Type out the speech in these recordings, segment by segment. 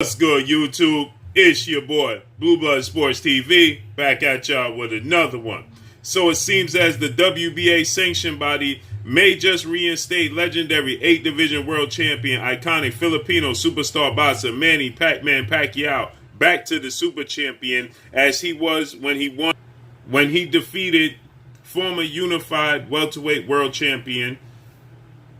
What's good, YouTube? It's your boy, Blue Blood Sports TV, back at y'all with another one. So it seems as the WBA sanctioned body may just reinstate legendary 8-division world champion, iconic Filipino superstar boxer Manny Pac-Man Pacquiao back to the super champion as he was when he defeated former unified welterweight world champion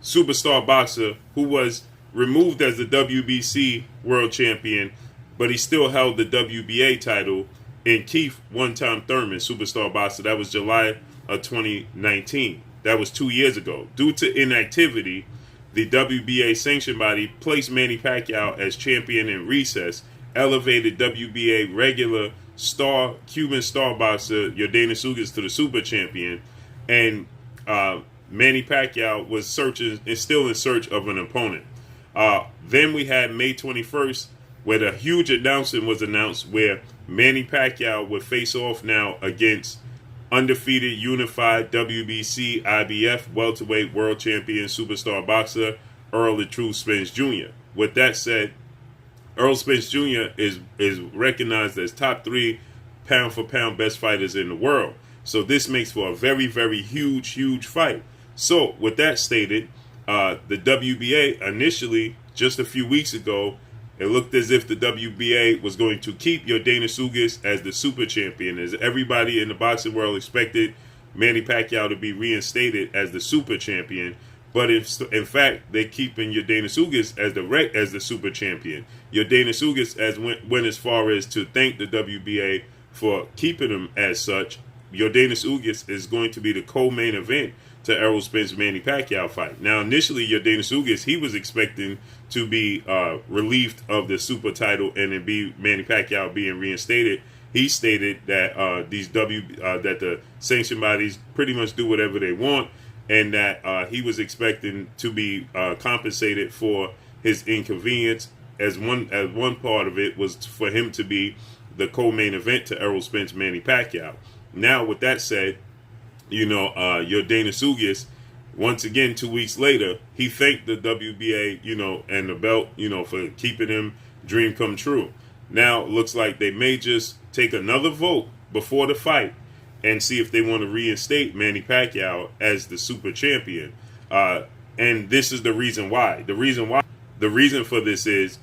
superstar boxer who was removed as the WBC world champion, but he still held the WBA title in Keith One-Time Thurman, superstar boxer. That was July of 2019. That was 2 years ago. Due to inactivity, the WBA sanctioned body placed Manny Pacquiao as champion in recess, elevated WBA regular Cuban star boxer Yordenis Ugas to the super champion, and Manny Pacquiao was still in search of an opponent. Then we had May 21st, where the huge announcement was announced where Manny Pacquiao would face off now against undefeated unified WBC IBF welterweight world champion superstar boxer Errol Spence Jr. With that said, Errol Spence Jr. is recognized as top 3 pound for pound best fighters in the world. So this makes for a very, very huge fight. So with that stated, the WBA initially, just a few weeks ago, it looked as if the WBA was going to keep Yordenis Ugas as the super champion, as everybody in the boxing world expected Manny Pacquiao to be reinstated as the super champion. But in fact, they're keeping Yordenis Ugas as the super champion. Yordenis Ugas went as far as to thank the WBA for keeping him as such. Yordenis Ugas is going to be the co-main event to Errol Spence Manny Pacquiao fight. Now, initially, Yordenis Ugas, he was expecting to be relieved of the super title and then be Manny Pacquiao being reinstated. He stated that that the sanctioned bodies pretty much do whatever they want, and that he was expecting to be compensated for his inconvenience. As one part of it was for him to be the co-main event to Errol Spence Manny Pacquiao. Now, with that said, Yordenis Ugas, once again, 2 weeks later, he thanked the WBA, and the belt, for keeping him dream come true. Now, it looks like they may just take another vote before the fight and see if they want to reinstate Manny Pacquiao as the super champion. And this is the reason why. The reason for this is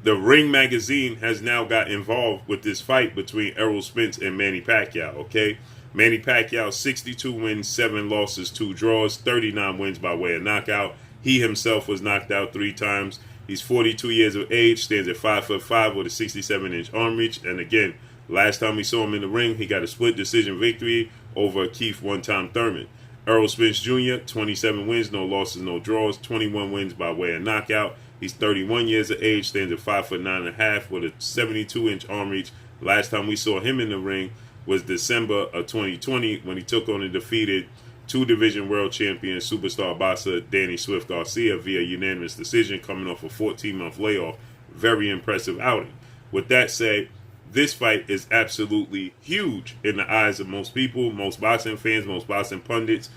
the Ring magazine has now got involved with this fight between Errol Spence and Manny Pacquiao, okay? Manny Pacquiao, 62 wins, 7 losses, 2 draws, 39 wins by way of knockout. He himself was knocked out 3 times. He's 42 years of age, stands at 5'5" with a 67-inch arm reach. And again, last time we saw him in the ring, he got a split decision victory over Keith One-Time Thurman. Errol Spence Jr., 27 wins, no losses, no draws, 21 wins by way of knockout. He's 31 years of age, stands at 5'9.5" with a 72-inch arm reach. Last time we saw him in the ring was December of 2020 when he took on and defeated 2-division world champion superstar boxer Danny Swift Garcia via unanimous decision, coming off a 14-month layoff. Very impressive outing. With that said, this fight is absolutely huge in the eyes of most people, most boxing fans, most boxing pundits,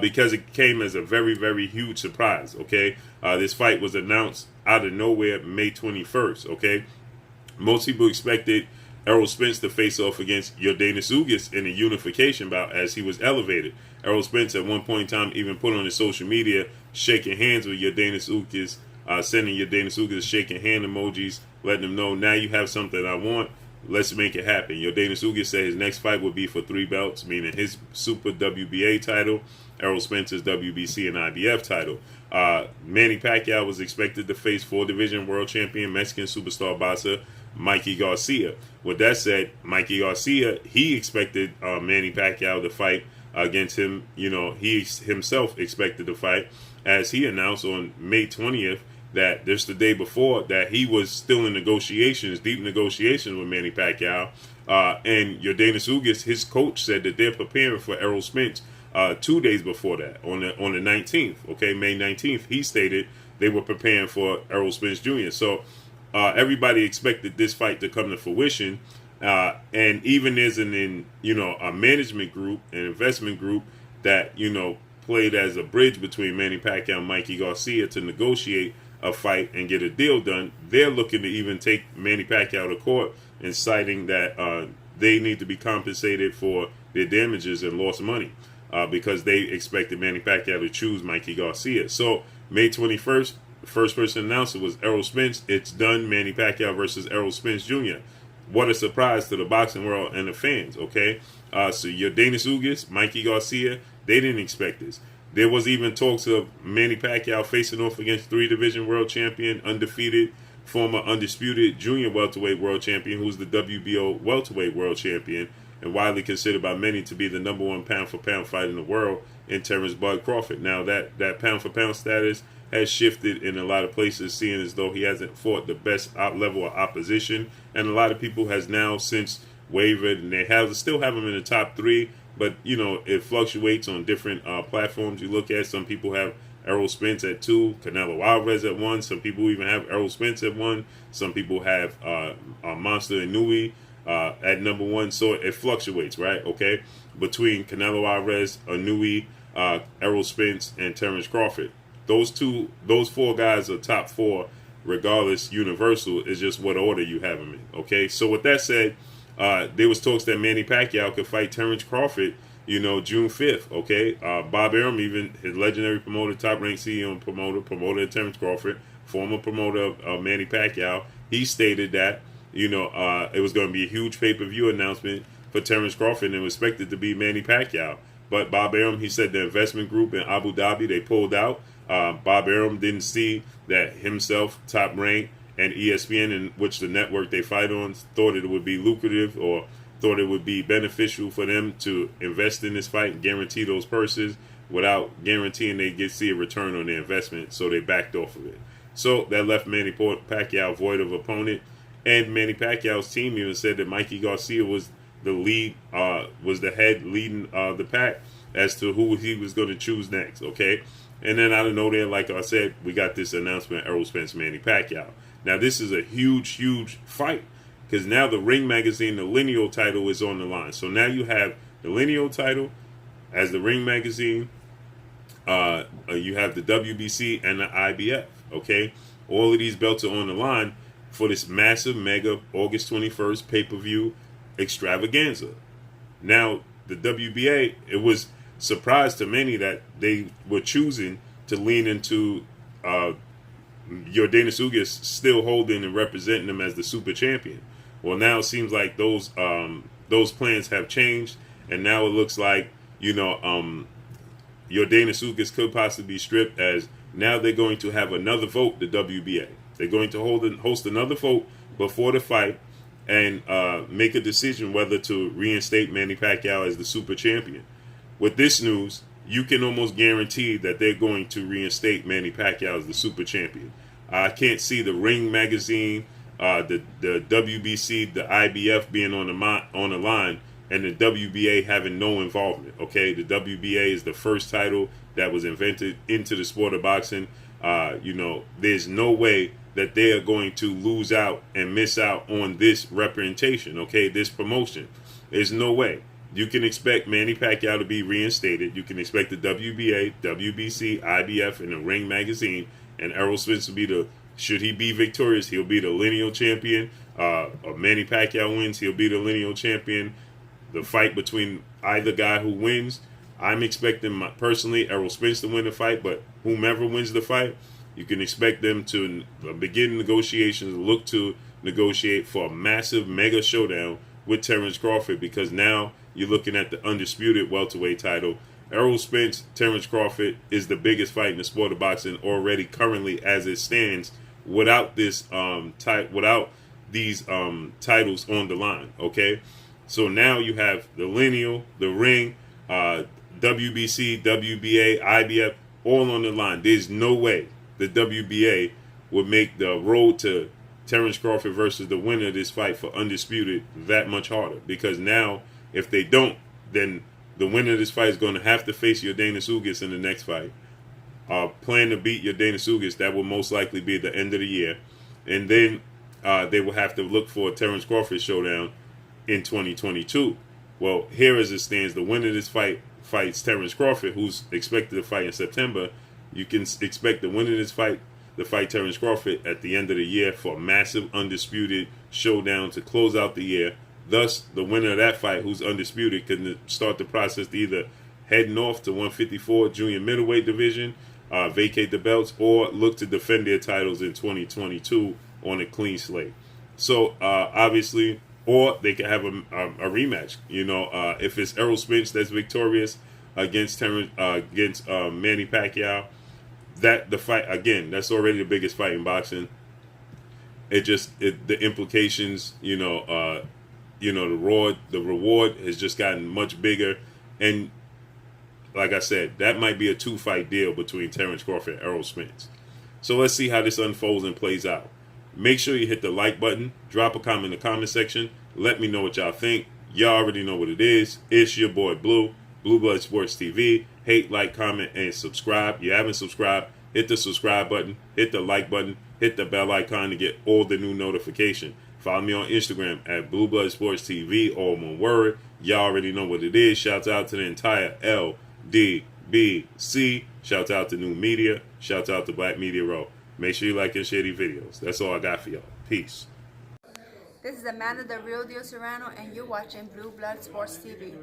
because it came as a very, very huge surprise, okay? This fight was announced out of nowhere May 21st, okay? Most people expected Errol Spence to face off against Yordenis Ugas in a unification bout as he was elevated. Errol Spence at one point in time even put on his social media shaking hands with Yordenis Ugas, sending Yordenis Ugas shaking hand emojis, letting him know, now you have something I want, let's make it happen. Yordenis Ugas said his next fight would be for 3 belts, meaning his Super WBA title, Errol Spence's WBC and IBF title. Manny Pacquiao was expected to face 4-division world champion Mexican superstar boxer Mikey Garcia. With that said, Mikey Garcia, he expected Manny Pacquiao to fight against him. He himself expected to fight, as he announced on May 20th that just the day before that he was still in negotiations, deep negotiations with Manny Pacquiao. And Yordenis Ugas, his coach, said that they're preparing for Errol Spence 2 days before that, on the 19th, okay, May 19th. He stated they were preparing for Errol Spence Jr. So everybody expected this fight to come to fruition, and even there's a management group, an investment group that played as a bridge between Manny Pacquiao and Mikey Garcia to negotiate a fight and get a deal done. They're looking to even take Manny Pacquiao to court and citing that they need to be compensated for their damages and lost money because they expected Manny Pacquiao to choose Mikey Garcia. So May 21st, the first person announced it was Errol Spence. It's done. Manny Pacquiao versus Errol Spence Jr. What a surprise to the boxing world and the fans, okay? So your Danish Ugas, Mikey Garcia, they didn't expect this. There was even talks of Manny Pacquiao facing off against 3-division world champion, undefeated, former undisputed junior welterweight world champion, who's the WBO welterweight world champion, and widely considered by many to be the #1 pound-for-pound fighter in the world in Terrence Bud Crawford. Now, that pound-for-pound status has shifted in a lot of places, seeing as though he hasn't fought the best level of opposition, and a lot of people has now since wavered, and they still have him in the top 3, but you know it fluctuates on different platforms you look at. Some people have Errol Spence at 2, Canelo Alvarez at 1. Some people even have Errol Spence at 1. Some people have Monster Inoue at #1. So it fluctuates, right? Okay, between Canelo Alvarez, Inoue, Errol Spence, and Terrence Crawford. Those 4 guys are top 4, regardless. Universal is just what order you have them in. Okay, so with that said, there was talks that Manny Pacquiao could fight Terrence Crawford, you know, June 5th. Okay, Bob Arum, even his legendary promoter, top-ranked CEO and promoter of Terrence Crawford, former promoter of Manny Pacquiao, he stated that you know it was going to be a huge pay-per-view announcement for Terrence Crawford and was expected to be Manny Pacquiao. But Bob Arum, he said the investment group in Abu Dhabi, they pulled out. Bob Arum didn't see that himself, Top Rank, and ESPN, in which the network they fight on, thought it would be lucrative or thought it would be beneficial for them to invest in this fight and guarantee those purses without guaranteeing they get see a return on their investment. So they backed off of it. So that left Manny Pacquiao void of opponent. And Manny Pacquiao's team even said that Mikey Garcia was the lead, was the head leading the pack as to who he was going to choose next. Okay. And then out of nowhere, like I said, we got this announcement, Errol Spence, Manny Pacquiao. Now, this is a huge, huge fight because now the Ring Magazine, the Lineal title is on the line. So now you have the Lineal title as the Ring Magazine. You have the WBC and the IBF, okay? All of these belts are on the line for this massive, mega August 21st pay-per-view extravaganza. Now, the WBA, it was surprise to many that they were choosing to lean into your Danish Ugas still holding and representing them as the super champion. Well, now it seems like those plans have changed, and now it looks like your Danish Ugas could possibly be stripped, as now they're going to have another vote. The WBA, they're going to host another vote before the fight and make a decision whether to reinstate Manny Pacquiao as the super champion. With this news, you can almost guarantee that they're going to reinstate Manny Pacquiao as the super champion. I can't see the Ring Magazine, the WBC, the IBF being on the line, and the WBA having no involvement. Okay, the WBA is the first title that was invented into the sport of boxing. There's no way that they are going to lose out and miss out on this representation. Okay, this promotion. There's no way. You can expect Manny Pacquiao to be reinstated. You can expect the WBA, WBC, IBF, and the Ring Magazine. And Errol Spence will be should he be victorious, he'll be the lineal champion. Or Manny Pacquiao wins, he'll be the lineal champion. The fight between either guy who wins, I'm expecting personally Errol Spence to win the fight. But whomever wins the fight, you can expect them to begin negotiations, look to negotiate for a massive mega showdown with Terrence Crawford, because now you're looking at the undisputed welterweight title. Errol Spence, Terrence Crawford is the biggest fight in the sport of boxing already, currently as it stands, without this without these titles on the line. Okay, so now you have the Lineal, the Ring, WBC, WBA, IBF, all on the line. There's no way the WBA would make the road to Terrence Crawford versus the winner of this fight for undisputed that much harder, because now if they don't, then the winner of this fight is going to have to face your Danish Ugas in the next fight. Plan to beat your Danish Ugas. That will most likely be at the end of the year. And then they will have to look for a Terrence Crawford showdown in 2022. Well, here as it stands, the winner of this fight fights Terrence Crawford, who's expected to fight in September. You can expect the winner of this fight to fight Terrence Crawford at the end of the year for a massive undisputed showdown to close out the year. Thus, the winner of that fight, who's undisputed, can start the process to either head north to 154 junior middleweight division, vacate the belts, or look to defend their titles in 2022 on a clean slate. So, obviously, or they could have a rematch. You know, if it's Errol Spence that's victorious against Manny Pacquiao, that the fight again, that's already the biggest fight in boxing. The implications, the reward has just gotten much bigger, and like I said, that might be a 2-fight deal between Terrence Crawford and Errol Spence. So let's see how this unfolds and plays out. Make sure you hit the like button, drop a comment in the comment section, let me know what y'all think. Y'all already know what it is. It's your boy Blue Blood Sports TV. Hate, like, comment, and subscribe. You haven't subscribed, hit the subscribe button, hit the like button, hit the bell icon to get all the new notification. Follow me on Instagram at Blue Blood Sports TV, all one word. Y'all already know what it is. Shouts out to the entire LDBC. Shouts out to New Media. Shouts out to Black Media Row. Make sure you like and share these videos. That's all I got for y'all. Peace. This is Amanda, the real deal Serrano, and you're watching Blue Blood Sports TV.